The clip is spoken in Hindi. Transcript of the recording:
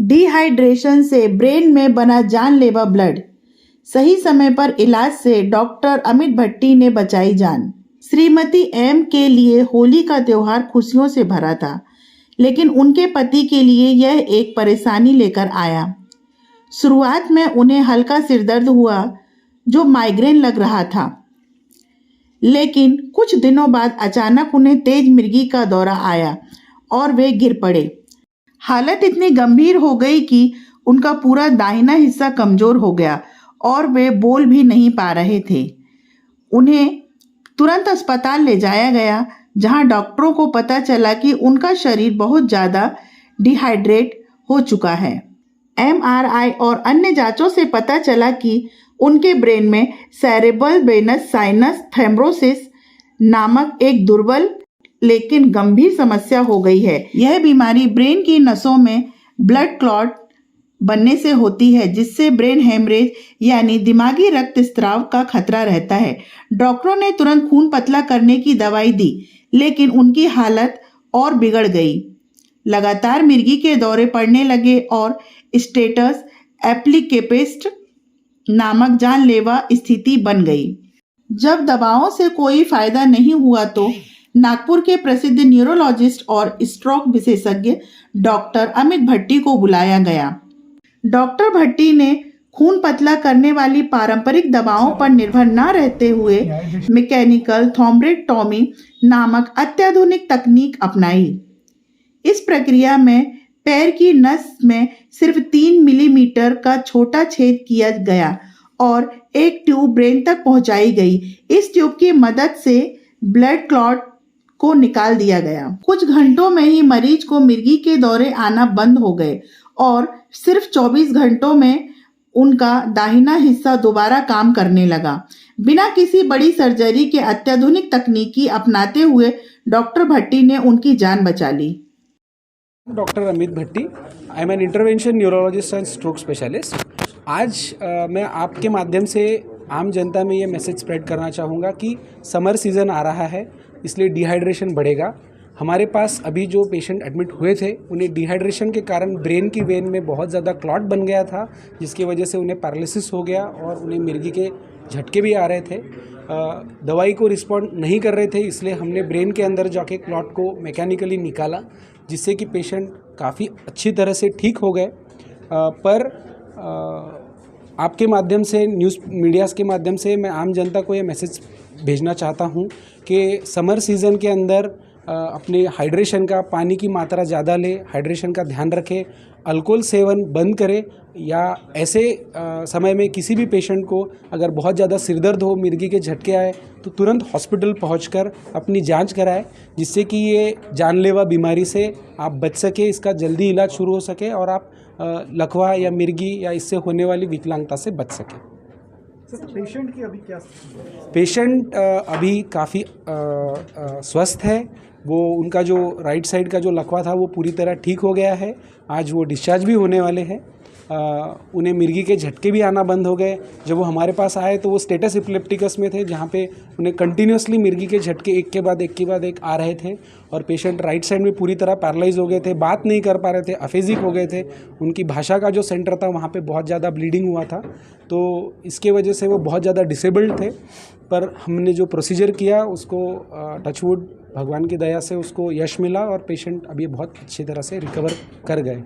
डिहाइड्रेशन से ब्रेन में बना जानलेवा ब्लड। सही समय पर इलाज से डॉक्टर अमित भट्टी ने बचाई जान। श्रीमती एम के लिए होली का त्योहार खुशियों से भरा था, लेकिन उनके पति के लिए यह एक परेशानी लेकर आया। शुरुआत में उन्हें हल्का सिरदर्द हुआ जो माइग्रेन लग रहा था, लेकिन कुछ दिनों बाद अचानक उन्हें तेज मिर्गी का दौरा आया और वे गिर पड़े। हालत इतनी गंभीर हो गई कि उनका पूरा दाहिना हिस्सा कमजोर हो गया और वे बोल भी नहीं पा रहे थे। उन्हें तुरंत अस्पताल ले जाया गया, जहां डॉक्टरों को पता चला कि उनका शरीर बहुत ज़्यादा डिहाइड्रेट हो चुका है। एमआरआई और अन्य जांचों से पता चला कि उनके ब्रेन में सेरेब्रल वेनस साइनस थ्रोम्बोसिस नामक एक दुर्बल लेकिन गंभीर समस्या हो गई है। यह बीमारी ब्रेन की नसों में ब्लड क्लॉट बनने से होती है, जिससे ब्रेन हेमरेज यानी दिमागी रक्तस्राव का खतरा रहता है। डॉक्टरों ने तुरंत खून पतला करने की दवाई दी, लेकिन उनकी हालत और बिगड़ गई। लगातार मिर्गी के दौरे पड़ने लगे और स्टेटस एप्लीकेपिस्ट नामक जानलेवा स्थिति बन गई। जब दवाओं से कोई फायदा नहीं हुआ तो नागपुर के प्रसिद्ध न्यूरोलॉजिस्ट और स्ट्रोक विशेषज्ञ डॉक्टर अमित भट्टी को बुलाया गया। डॉक्टर भट्टी ने खून पतला करने वाली पारंपरिक दवाओं पर निर्भर न रहते हुए मैकेनिकल थ्रोम्बोरेक्टोमी नामक अत्याधुनिक तकनीक अपनाई। इस प्रक्रिया में पैर की नस में सिर्फ 3 मिलीमीटर का छोटा छेद किया गया और एक ट्यूब ब्रेन तक पहुंचाई गई। इस ट्यूब की मदद से ब्लड क्लॉट को निकाल दिया गया। कुछ घंटों में ही मरीज को मिर्गी के दौरे आना बंद हो गए और सिर्फ 24 घंटों में उनका दाहिना हिस्सा दोबारा काम करने लगा। बिना किसी बड़ी सर्जरी के अत्याधुनिक तकनीकी अपनाते हुए डॉक्टर भट्टी ने उनकी जान बचा ली। Doctor Amit Bhatti, I am an intervention neurologist and stroke specialist. आज मैं आपके माध्यम से आम जनता में ये मैसेज स्प्रेड करना चाहूँगा कि समर सीज़न आ रहा है, इसलिए डिहाइड्रेशन बढ़ेगा। हमारे पास अभी जो पेशेंट एडमिट हुए थे, उन्हें डिहाइड्रेशन के कारण ब्रेन की वेन में बहुत ज़्यादा क्लॉट बन गया था, जिसकी वजह से उन्हें पैरालिसिस हो गया और उन्हें मिर्गी के झटके भी आ रहे थे। दवाई को रिस्पॉन्ड नहीं कर रहे थे, इसलिए हमने ब्रेन के अंदर जाके क्लॉट को मैकेनिकली निकाला, जिससे कि पेशेंट काफ़ी अच्छी तरह से ठीक हो गए। पर आपके माध्यम से, न्यूज़ मीडियाज़ के माध्यम से मैं आम जनता को ये मैसेज भेजना चाहता हूँ कि समर सीज़न के अंदर अपने हाइड्रेशन का, पानी की मात्रा ज़्यादा ले, हाइड्रेशन का ध्यान रखें, अल्कोहल सेवन बंद करें, या ऐसे समय में किसी भी पेशेंट को अगर बहुत ज़्यादा सिरदर्द हो, मिर्गी के झटके आए, तो तुरंत हॉस्पिटल पहुंचकर अपनी जांच कराएं, जिससे कि ये जानलेवा बीमारी से आप बच सके, इसका जल्दी इलाज शुरू हो सके और आप लकवा या मिर्गी या इससे होने वाली विकलांगता से बच सकें। पेशेंट की अभी क्या स्थिति है? पेशेंट अभी काफ़ी स्वस्थ है। वो उनका जो राइट साइड का जो लकवा था वो पूरी तरह ठीक हो गया है। आज वो डिस्चार्ज भी होने वाले हैं। उन्हें मिर्गी के झटके भी आना बंद हो गए। जब वो हमारे पास आए तो वो स्टेटस एपिलेप्टिकस में थे, जहाँ पे उन्हें कंटिन्यूसली मिर्गी के झटके एक के बाद एक आ रहे थे और पेशेंट राइट साइड में पूरी तरह पैरालाइज हो गए थे, बात नहीं कर पा रहे थे, अफेजिक हो गए थे। उनकी भाषा का जो सेंटर था वहाँ पे बहुत ज़्यादा ब्लीडिंग हुआ था, तो इसके वजह से वो बहुत ज़्यादा डिसेबल्ड थे। पर हमने जो प्रोसीजर किया उसको टचवुड भगवान की दया से उसको यश मिला और पेशेंट अभी बहुत अच्छी तरह से रिकवर कर गए।